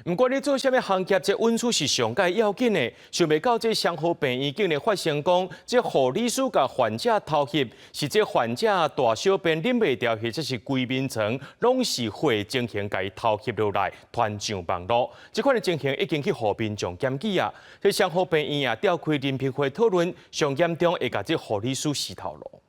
不管你做啥物行业，这运输是上界要紧的。想袂到这双河病院竟然发生讲，这护理师甲患者偷袭，是这患者大小便忍袂掉，或者是规面床拢是血情形，甲伊偷袭落来，传上网络。这款的情形已经去互民众检举啊。这双河病院啊，召开人评会讨论，上严重会甲这护理师死头路。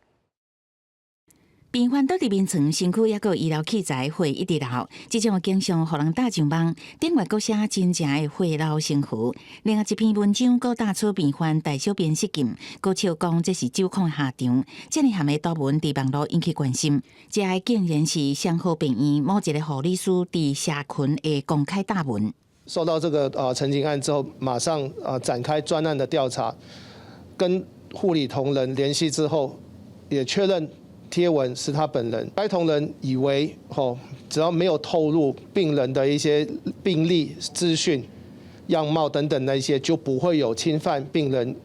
病患倒伫眠床，身躯抑个医疗器材血一直流，这种经常互人打上网。顶外阁写真正的血流成河。另外一篇文章阁打出病患大小便失禁，阁笑讲这是酒控下场。这样含的图文伫网络引起关心。这竟然是双河病院某一个护理师伫社群的公开大文。收到这个陈情案之后，马上展开专案的调查，跟护理同仁联系之后，也确认。 贴文是他本人，该同仁以为只要没有透露病人的一些病历资讯、样貌等等的一些，就不会有侵犯病人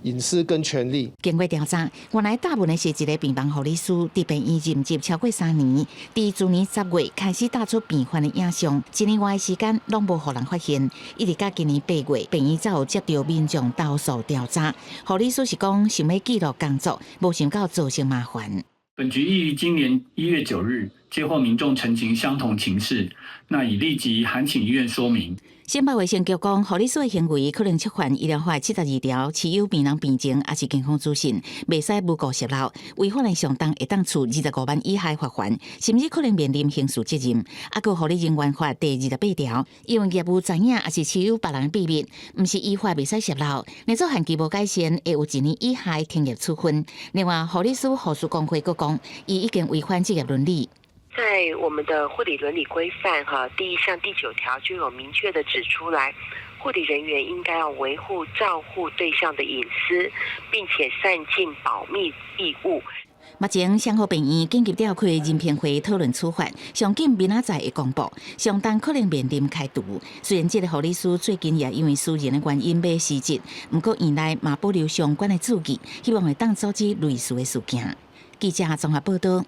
隐私跟权利。经过调查，原来大部分是一个病房护理师，伫病院任职超过3年，伫去年10月开始打出病患的影像，1年外的时间拢无互人发现，一直到今年8月，病院才有接到民众投诉调查。护理师是讲想要记录工作，无想到造成麻烦。 本局亦于今年1月9日接获民众陈情相同情事，那已立即函请医院说明。新北卫生局讲，护理师的行为可能触犯医疗法72条，持有病人病情也是健康资讯，袂使诬告泄露，违法的上当会当处25万以下罚款，甚至可能面临刑事责任。啊，个护理人员法第28条，因为业务知影也是持有别人的秘密，毋是依法袂使泄露，若做限期无改善，会有1年以下的停业处分。另外，护理师护士工会阁讲，伊已经违反职业伦理。 在我们的护理伦理规范第1项第9条就有明确的指出来，护理人员应该要维护照护对象的隐私，并且善尽保密义务。目前，双河病院紧急召开人评会讨论处罚，上紧明仔载会公布，相当可能面临开除。虽然这个护理师最近也因为私人的原因要辞职，不过院内嘛保留相关的注记，希望会当阻止类似的事件。记者综合报道。